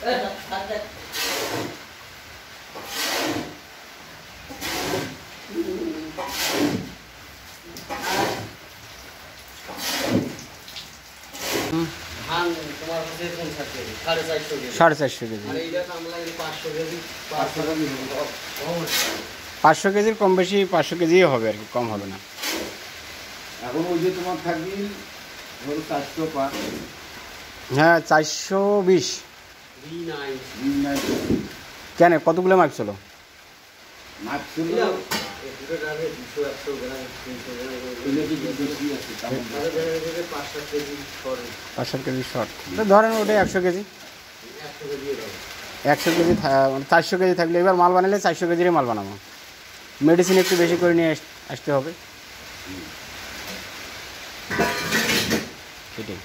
ধান তোমার কাছে কোন থাকে 450 কেজি 450 কেজি আর এইটা আমরা 500 কেজি 500 কেজির কম বেশি 500 কেজিই হবে আর কি, কম হবে না। এখন ওই যে তোমার থাকবি ধরো 405, হ্যাঁ 420 কেন কতগুলো মাপ ছিল? মাছ ছিল দুটো ডাবে 200 100 গ্রাম 300 গ্রাম ওইটা কি বেশি আছে তেমন 500 কেজি শর্ট 500 কেজি শর্ট ধরেন ওটা 100 কেজি 100 কেজি হবে 100 কেজি মানে 400 কেজি থাকলে এবার মাল বানালে 400 কেজিরই মাল বানাবো। মেডিসিন একটু বেশি করে নিয়ে আসতে হবে সেটাই।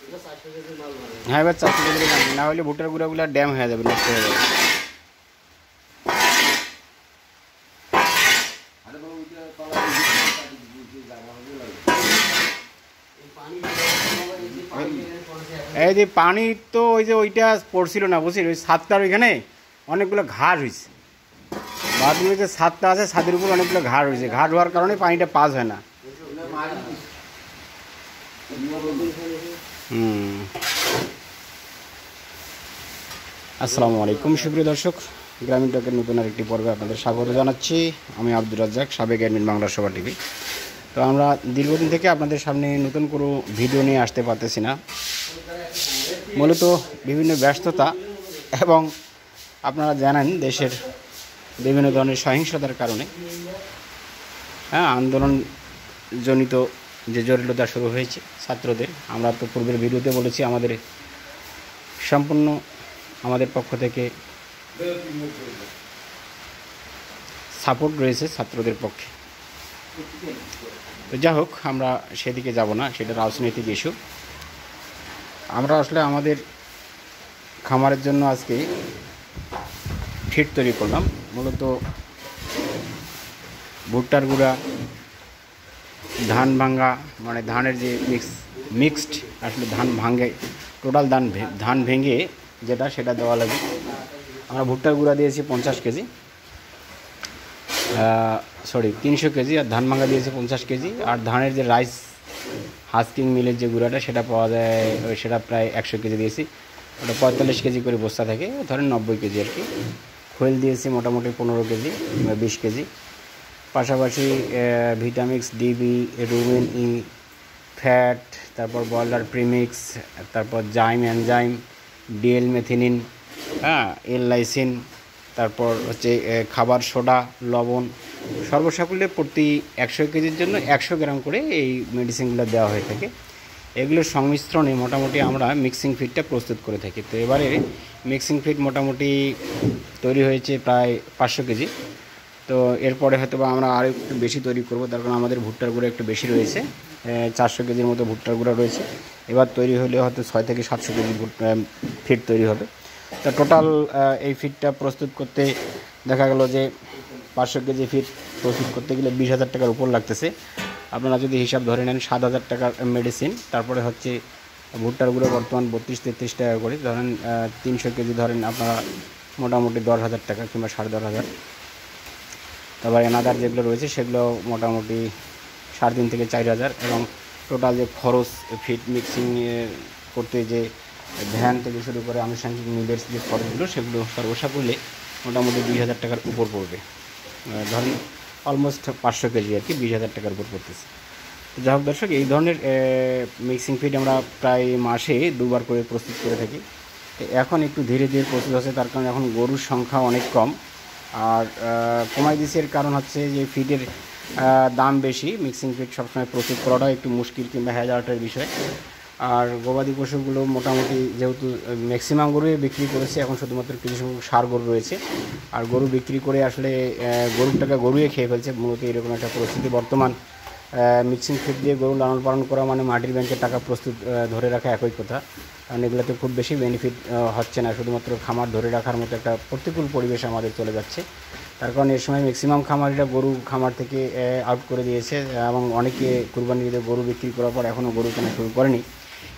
এটা 400 কেজি মাল বানাবে। হ্যাঁ এবার 400 কেজি বানাবো, না হলে ভুট্টার গুঁড়াগুলো ড্যাম হয়ে যাবে, নষ্ট হয়ে যাবে। আরে বাবা ওইটা পাওয়া জায়গা হবে লাগে এই পানি এই যে পানি পড়ছে এখন এই যে পানি তো ওই যে ওইটা পড়ছিল না বুঝলি, ওই ছাদটার ওইখানে অনেকগুলো ঘাস হয়েছে, বাথরুমে যে ছাদটা আছে ছাদের উপর অনেকগুলো ঘাস হয়েছে, ঘাস হওয়ার কারণে পানিটা পাস হয় না। আসসালামু আলাইকুম সুপ্রিয় দর্শক, গ্রামীণ টকের নতুন আরেকটি পর্বে আপনাদের স্বাগত জানাচ্ছি। আমি আব্দুর রাজ্জাক, সাবেক অ্যাডমিন বাংলা সভা টিভি। তো আমরা দীর্ঘদিন থেকে আপনাদের সামনে নতুন কোনো ভিডিও নিয়ে আসতে পারতেছি না, মূলত বিভিন্ন ব্যস্ততা এবং আপনারা জানেন দেশের বিভিন্ন ধরনের সহিংসতার কারণে আন্দোলনজনিত যে জটিলতা শুরু হয়েছে ছাত্রদের। আমরা তো পূর্বের ভিডিওতে বলেছি আমাদের সম্পূর্ণ আমাদের পক্ষ থেকে সাপোর্ট রয়েছে ছাত্রদের পক্ষে। তো যাই হোক, আমরা সেদিকে যাব না, সেটা রাজনৈতিক ইস্যু। আমরা আসলে আমাদের খামারের জন্য আজকে ফিড তৈরি করলাম, মূলত ভুট্টার গুঁড়া, ধান ভাঙ্গা, মানে ধানের যে মিক্সড আসলে ধান ভাঙে, টোটাল ধান ভেঙে যেটা সেটা দেওয়া লাগে। আমরা ভুট্টার গুঁড়া দিয়েছি 50 কেজি, 300 কেজি, আর ধান ভাঙ্গা দিয়েছি 50 কেজি। আর ধানের যে রাইস হাস্কিং মিলের যে গুঁড়াটা সেটা পাওয়া যায়, সেটা প্রায় 100 কেজি দিয়েছি। ওটা 45 কেজি করে বস্তা থাকে, ধরেন 90 কেজি আর কি। খোল দিয়েছি মোটামুটি 15 কেজি বা 20 কেজি। পাশাপাশি ভিটামিক্স, ডিবি, রুবিন ই, ফ্যাট, তারপর বয়লার প্রিমিক্স, তারপর জাইম এনজাইম, ডিএল মেথিনিন, এল লাইসিন, তারপর হচ্ছে খাবার সোডা, লবণ, সর্বসাকুল্যে প্রতি 100 কেজির জন্য 100 গ্রাম করে এই মেডিসিনগুলো দেওয়া হয়ে থাকে। এগুলোর সংমিশ্রণে মোটামুটি আমরা মিক্সিং ফিডটা প্রস্তুত করে থাকি। তো এবারে মিক্সিং ফিড মোটামুটি তৈরি হয়েছে প্রায় 500 কেজি। তো এরপরে হয়তো বা আমরা আরও একটু বেশি তৈরি করব, তার কারণ আমাদের ভুট্টার গুঁড়ো একটু বেশি রয়েছে, 400 কেজির মতো ভুট্টার গুঁড়ো রয়েছে। এবার তৈরি হলে হয়তো 6 থেকে 700 কেজি ফিড তৈরি হবে। তা টোটাল এই ফিডটা প্রস্তুত করতে দেখা গেল যে 500 কেজি ফিড প্রস্তুত করতে গেলে 20,000 টাকার উপর লাগতেছে। আপনারা যদি হিসাব ধরে নেন 7,000 টাকার মেডিসিন, তারপরে হচ্ছে ভুট্টার গুঁড়ো বর্তমান 32-33 টাকা করে, ধরেন 300 কেজি ধরেন আপনারা মোটামুটি 10,000 টাকা কিংবা 10,500। তারপর এনাদার যেগুলো রয়েছে সেগুলো মোটামুটি 3,500 থেকে 4,000, এবং টোটাল যে খরচ ফিড মিক্সিং করতে যে ভ্যান থেকে শুরু করে আনুষঙ্গিক মিলের যে খরচগুলো সেগুলো সর্বসাকুল্যে মোটামুটি 20,000 টাকার উপর পড়বে। ধরেন অলমোস্ট 500 কেজি আর কি 20,000 টাকার উপর পড়তেছে। তো যাই হোক দর্শক, এই ধরনের মিক্সিং ফিড আমরা প্রায় মাসে 2বার করে প্রস্তুত করে থাকি। এখন একটু ধীরে ধীরে প্রস্তুত হচ্ছে, তার কারণে এখন গরুর সংখ্যা অনেক কম। আর কমাই দিচ্ছে এর কারণ হচ্ছে যে ফিডের দাম বেশি, মিক্সিং ফিড সবসময় প্রস্তুত করাটা একটু মুশকিল কিংবা হ্যাজার্টের বিষয়। আর গবাদি পশুগুলো মোটামুটি যেহেতু ম্যাক্সিমাম গরুই বিক্রি করেছে, এখন শুধুমাত্র কিছু সংখ্যক সার গরু রয়েছে। আর গরু বিক্রি করে আসলে গরুর টাকা গরুই খেয়ে ফেলছে, মূলত এরকম একটা পরিস্থিতি বর্তমান। মিক্সিং ফিড দিয়ে গরু লালন পালন করা মানে মাটির ব্যাংকের টাকা প্রস্তুত ধরে রাখা একই কথা, কারণ এগুলোতে খুব বেশি বেনিফিট হচ্ছে না, শুধুমাত্র খামার ধরে রাখার মতো একটা প্রতিকূল পরিবেশ আমাদের চলে যাচ্ছে। তার কারণে এর সময় ম্যাক্সিমাম খামারিরা গরু খামার থেকে আউট করে দিয়েছে, এবং অনেকে কুরবানি ঈদে গরু বিক্রি করার পর এখনও গরু কেনা শুরু করেনি।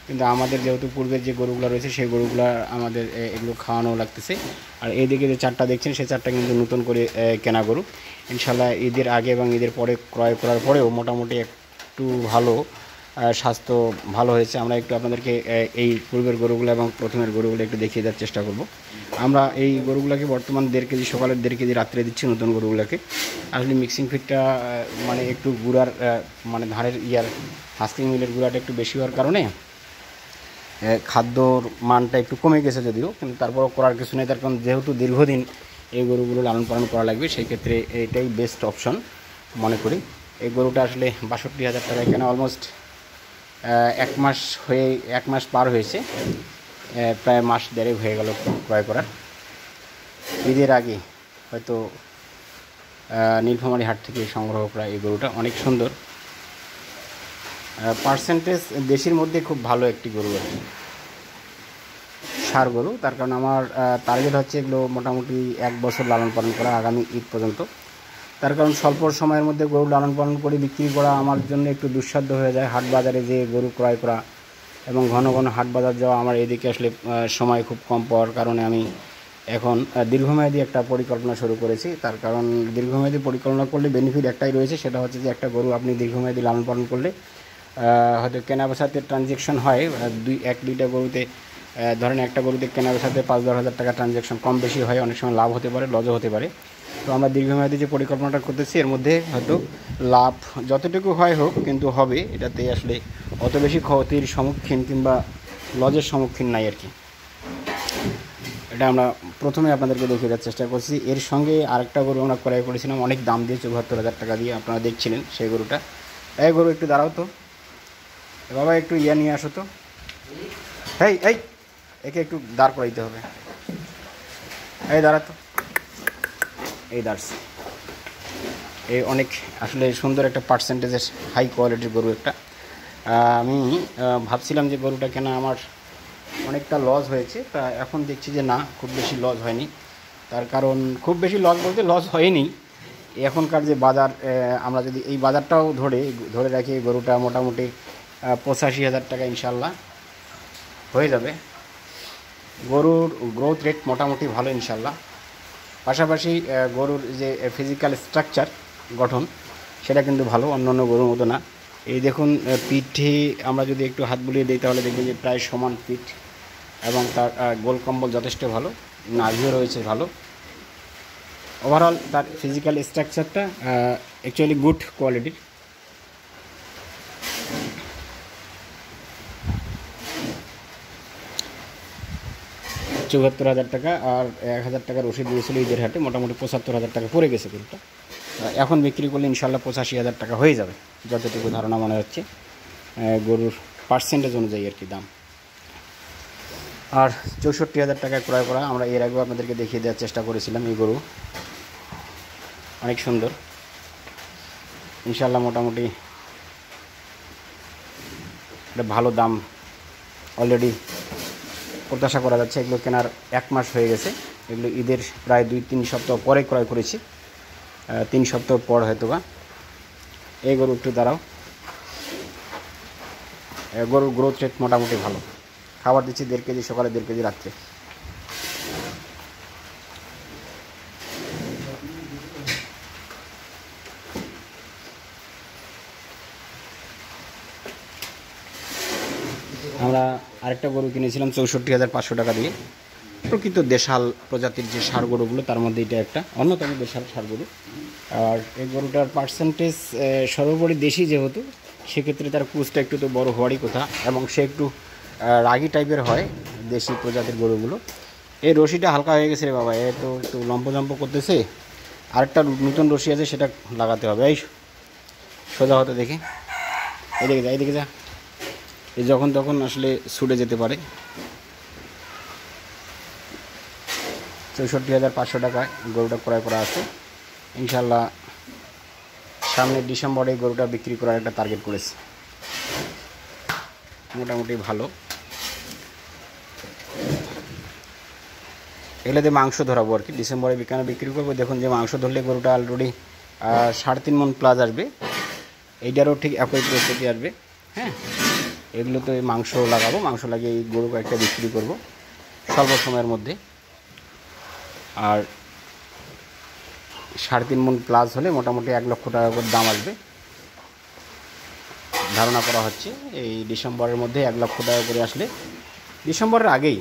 কিন্তু আমাদের যেহেতু পূর্বের যে গরুগুলো রয়েছে সেই গরুগুলো আমাদের এগুলো খাওয়ানো লাগতেছে। আর এইদিকে যে চারটা দেখছেন সেই চারটা কিন্তু নতুন করে কেনা গরু। ইনশাল্লাহ ঈদের আগে এবং ঈদের পরে ক্রয় করার পরেও মোটামুটি একটু ভালো স্বাস্থ্য ভালো হয়েছে। আমরা একটু আপনাদেরকে এই পূর্বের গরুগুলো এবং প্রথমের গরুগুলো একটু দেখিয়ে দেওয়ার চেষ্টা করব। আমরা এই গরুগুলোকে বর্তমান 1.5 কেজি সকালে 1.5 কেজি রাত্রে দিচ্ছি নতুন গরুগুলোকে। আসলে মিক্সিং ফিডটা মানে একটু গুঁড়ার মানে ধানের হাস্কিং মিলের গুঁড়াটা একটু বেশি হওয়ার কারণে খাদ্যর মানটা একটু কমে গেছে যদিও, কিন্তু তারপরও করার কিছু নেই। তার কারণ যেহেতু দীর্ঘদিন এই গরুগুলো লালন পালন করা লাগবে, সেই ক্ষেত্রে এটাই বেস্ট অপশন মনে করি। এই গরুটা আসলে 62,000 টাকায় কেনা, অলমোস্ট 1 মাস পার হয়েছে, প্রায় মাস দেড়েক হয়ে গেল ক্রয় করার। ঈদের আগে হয়তো নীলফামারী হাট থেকে সংগ্রহ করা এই গরুটা অনেক সুন্দর, পার্সেন্টেজ দেশির মধ্যে খুব ভালো একটি গরু আর কি, ষাঁড় গরু। তার কারণ আমার টার্গেট হচ্ছে এগুলো মোটামুটি 1 বছর লালন পালন করা, আগামী ঈদ পর্যন্ত। তার কারণ স্বল্প সময়ের মধ্যে গরু লালন পালন করে বিক্রি করা আমার জন্য একটু দুঃসাধ্য হয়ে যায়। হাট বাজারে যে গরু ক্রয় করা এবং ঘন ঘন হাট বাজার যাওয়া, আমার এদিকে আসলে সময় খুব কম পাওয়ার কারণে আমি এখন দীর্ঘমেয়াদী একটা পরিকল্পনা শুরু করেছি। তার কারণ দীর্ঘমেয়াদী পরিকল্পনা করলে বেনিফিট একটাই রয়েছে, সেটা হচ্ছে যে একটা গরু আপনি দীর্ঘমেয়াদী লালন পালন করলে হয়তো কেনা বেচাতে ট্রানজ্যাকশন হয় 1-2টা গরুতে, ধরেন একটা গরুতে কেনা বেচাতে 5-10 হাজার টাকা ট্রানজ্যাকশন কম বেশি হয়, অনেক সময় লাভ হতে পারে, লজও হতে পারে। তো আমরা দীর্ঘমেয়াদী যে পরিকল্পনাটা করতেছি এর মধ্যে হয়তো লাভ যতটুকু হয় হোক, কিন্তু হবে, এটাতে আসলে অত বেশি ক্ষতির সম্মুখীন কিংবা লজের সম্মুখীন নাই আর কি। এটা আমরা প্রথমে আপনাদেরকে দেখিয়ে দেওয়ার চেষ্টা করছি। এর সঙ্গে আরেকটা গরু আমরা ক্রয় করেছিলাম অনেক দাম দিয়ে, 74,000 টাকা দিয়ে, আপনারা দেখছিলেন সেই গরুটা। এই গরু একটু দাঁড়াও তো বাবা, একটু নিয়ে আসো তো, এই একে একটু দাঁড় করাইতে হবে, এই দাঁড়া তো, এই দাঁড়ছে। এই অনেক আসলে সুন্দর একটা পার্সেন্টেজের হাই কোয়ালিটির গরু একটা। আমি ভাবছিলাম যে গরুটা কেনা আমার অনেকটা লস হয়েছে, তা এখন দেখছি যে না, খুব বেশি লস হয়নি। তার কারণ খুব বেশি লস বলতে লস হয়নি, এখনকার যে বাজার, আমরা যদি এই বাজারটাও ধরে রাখি, গরুটা মোটামুটি 85,000 টাকা ইনশাল্লাহ হয়ে যাবে। গরুর গ্রোথ রেট মোটামুটি ভালো ইনশাল্লাহ। পাশাপাশি গরুর যে ফিজিক্যাল স্ট্রাকচার গঠন সেটা কিন্তু ভালো, অন্য গরুর মতো না। এই দেখুন পিঠে আমরা যদি একটু হাত বুলিয়ে দিই তাহলে দেখবেন যে প্রায় সমান পিঠ, এবং তার গোল কম্বল যথেষ্ট ভালো, নাভিও রয়েছে ভালো। ওভারঅল তার ফিজিক্যাল স্ট্রাকচারটা অ্যাকচুয়ালি গুড কোয়ালিটির। $74,000 টাকা আর 1,000 টাকার রসিদ দিয়েছিল ঈদের হাটে, মোটামুটি 75,000 টাকা পড়ে গেছে গরুটা। এখন বিক্রি করলে ইনশাল্লাহ 85,000 টাকা হয়ে যাবে, যতটুকু ধারণা মনে হচ্ছে গরুর পার্সেন্টেজ অনুযায়ী আর কি দাম। আর 64,000 টাকায় ক্রয় করা, আমরা এর আগেও আপনাদেরকে দেখিয়ে দেওয়ার চেষ্টা করেছিলাম। এই গরু অনেক সুন্দর ইনশাল্লাহ, মোটামুটি একটা ভালো দাম অলরেডি প্রত্যাশা করা যাচ্ছে। এগুলো কেনার 1 মাস হয়ে গেছে, এগুলো ঈদের প্রায় 2-3 সপ্তাহ পরে ক্রয় করেছি, 3 সপ্তাহ পর হয়তো বা। এই গরু একটু দাঁড়াও, গরুর গ্রোথ রেট মোটামুটি ভালো, খাবার দিচ্ছি 1.5 কেজি সকালে, 1.5 কেজি রাত্রে। আমরা আরেকটা গরু কিনেছিলাম 64,500 টাকা দিয়ে, প্রকৃত দেশাল প্রজাতির যে ষাঁড় গরুগুলো তার মধ্যে এটা একটা অন্যতম দেশাল ষাঁড় গরু। আর এই গরুটার পার্সেন্টেজ সর্বোপরি দেশি যেহেতু, সেক্ষেত্রে তার কুচটা একটু তো বড় হওয়ারই কথা, এবং সে একটু রাগি টাইপের হয় দেশি প্রজাতির গরুগুলো। এই রশিটা হালকা হয়ে গেছে রে বাবা, এ তো একটু লম্প করতেছে, আরেকটা নতুন রশি আছে সেটা লাগাতে হবে। এই সোজা হতে দেখি, এদিকে যা, এই যখন তখন আসলে ছুটে যেতে পারে। 64,500 টাকায় গরুটা ক্রয় করা আছে। ইনশাল্লাহ সামনের ডিসেম্বরে গরুটা বিক্রি করার একটা টার্গেট করেছি, মোটামুটি ভালো। এগুলোতে মাংস ধরাবো আর কি, ডিসেম্বরে বিক্রি করবো। দেখুন যে মাংস ধরলে গরুটা অলরেডি 3.5 মণ প্লাস আসবে, এইটারও ঠিক একই প্রস্তুতি আসবে। হ্যাঁ, এগুলোতে মাংস লাগাবো, মাংস লাগিয়ে এই গরু কয়েকটা বিক্রি করব স্বল্প সময়ের মধ্যে। আর 3.5 মণ প্লাস হলে মোটামুটি 1 লক্ষ টাকা করে দাম আসবে ধারণা করা হচ্ছে। এই ডিসেম্বরের মধ্যে 1 লক্ষ টাকা করে আসলে, ডিসেম্বরের আগেই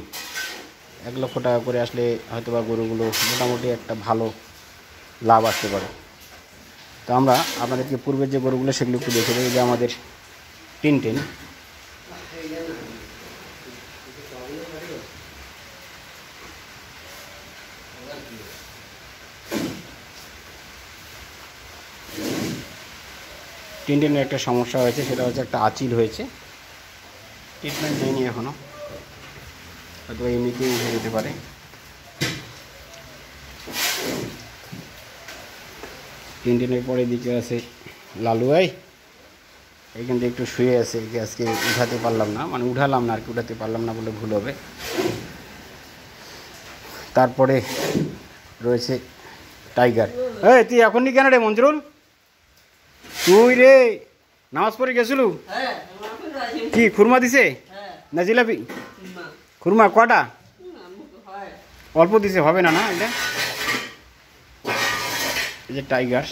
1 লক্ষ টাকা করে আসলে হয়তোবা গরুগুলো মোটামুটি একটা ভালো লাভ আসতে পারে। তো আমরা আপনাদেরকে পূর্বের যে গরুগুলো সেগুলো একটু দেখে দেবো। যে আমাদের টিনটেন, টিনটেনের একটা সমস্যা হয়েছে, সেটা হচ্ছে একটা আঁচিল হয়েছে। ট্রিটমেন্ট নেয়নি এখনও, হয়তো এমনিতেই উঠে যেতে পারে। টিনটেনের পরে দিকে আছে লালু ভাই, এইখান থেকে একটু শুয়ে আছে, আজকে উঠাতে পারলাম না, মানে উঠালাম না আর কি, উঠাতে পারলাম না বলে ভুল হবে। তারপরে রয়েছে টাইগার। এই তুই এখনই কেন রে মঞ্জুরুল? তুই রে নামাজ পড়ে গেছিল? কি খুরমা দিছে না জিলাপি? খুরমা কটা? অল্প দিছে, হবে না না এটা। এই যে টাইগার,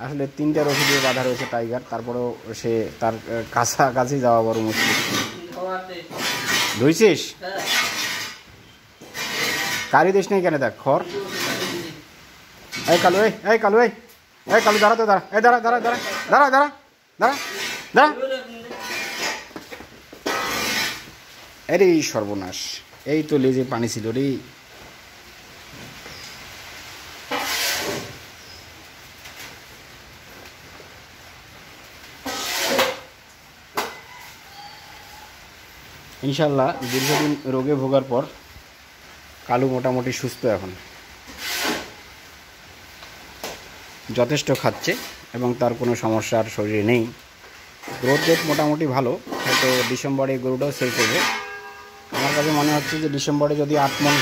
আসলে 3টা রশি দিয়ে বাঁধা রয়েছে টাইগার, তারপরেও সে তার কাছাকাছি যাওয়া বড় মুশকিল। ধুইছিস? কারি দিস নেই কেন? দেখ খড়। এই কালু, এই কালু, এই কালু দাঁড়া তো, দাঁড়া, এই দাঁড়া দাঁড়া দাঁড়া দাঁড়া দাঁড়া দাঁড়া দাঁড়া। আরে সর্বনাশ, এই তো লেজে পানি ছিল রে। ইনশাল্লাহ দীর্ঘদিন রোগে ভোগার পর কালু মোটামুটি সুস্থ, এখন যথেষ্ট খাচ্ছে এবং তার কোনো সমস্যা আর শরীরে নেই। গ্রোথ রেট মোটামুটি ভালো, হয়তো ডিসেম্বরে গরুটাও সেল করবে। আমার কাছে মনে হচ্ছে যে ডিসেম্বরে যদি 8 মণ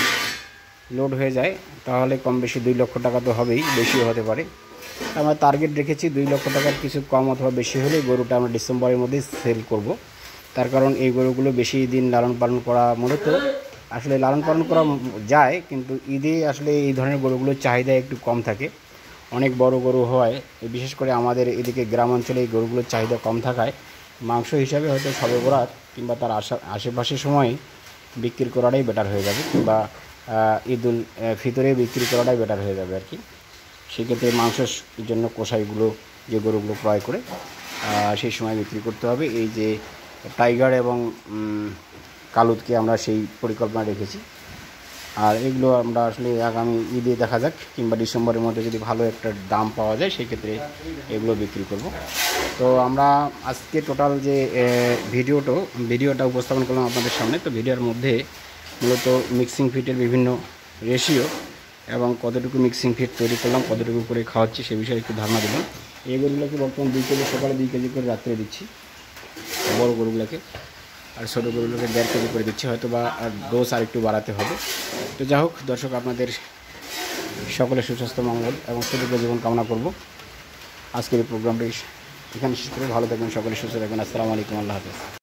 লোড হয়ে যায় তাহলে কম বেশি 2 লক্ষ টাকা তো হবেই, বেশিও হতে পারে। আমরা টার্গেট রেখেছি 2 লক্ষ টাকার কিছু কম অথবা বেশি হলে গরুটা আমরা ডিসেম্বরের মধ্যেই সেল করব। তার কারণ এই গরুগুলো বেশি দিন লালন পালন করা, মূলত আসলে লালন পালন করা যায়, কিন্তু ঈদে আসলে এই ধরনের গরুগুলোর চাহিদা একটু কম থাকে। অনেক বড় গরু হয়, বিশেষ করে আমাদের এদিকে গ্রাম অঞ্চলে এই গরুগুলোর চাহিদা কম থাকায় মাংস হিসাবে হয়তো শবে বরাত কিংবা তার আশেপাশের সময় বিক্রি করাটাই বেটার হয়ে যাবে, কিংবা ঈদুল ফিতরে বিক্রি করাটাই বেটার হয়ে যাবে আর কি। সেক্ষেত্রে মাংসের জন্য কষাইগুলো যে গরুগুলো ক্রয় করে সেই সময় বিক্রি করতে হবে। এই যে টাইগার এবং কালুদকে আমরা সেই পরিকল্পনা রেখেছি। আর এগুলো আমরা আসলে আগামী ঈদে দেখা যাক, কিংবা ডিসেম্বরের মধ্যে যদি ভালো একটা দাম পাওয়া যায় সেই ক্ষেত্রে এগুলো বিক্রি করব। তো আমরা আজকে টোটাল যে ভিডিওটা উপস্থাপন করলাম আপনাদের সামনে। তো ভিডিওর মধ্যে মূলত মিক্সিং ফিটের বিভিন্ন রেশিও এবং কতটুকু মিক্সিং ফিট তৈরি করলাম, কতটুকু করে খাওয়াচ্ছি সে বিষয়ে একটু ধারণা দিলাম। এই গরুগুলোকে বর্তমান 2 কেজি সকালে 2 কেজি করে রাত্রে দিচ্ছি বড় গরুগুলোকে, আর ছোটো গরুগুলোকে 1.5 কেজি করে দিচ্ছি। হয়তো বা ডোজ আর একটু বাড়াতে হবে। তো যাই হোক দর্শক, আপনাদের সকলের সুস্বাস্থ্য, মঙ্গল এবং সুদীর্ঘ জীবন কামনা করব। আজকের এই প্রোগ্রামটি এখানে শেষ করে ভালো থাকবেন, সকলে সুস্থ থাকবেন। আসসালামু আলাইকুম, আল্লাহ হাফেজ।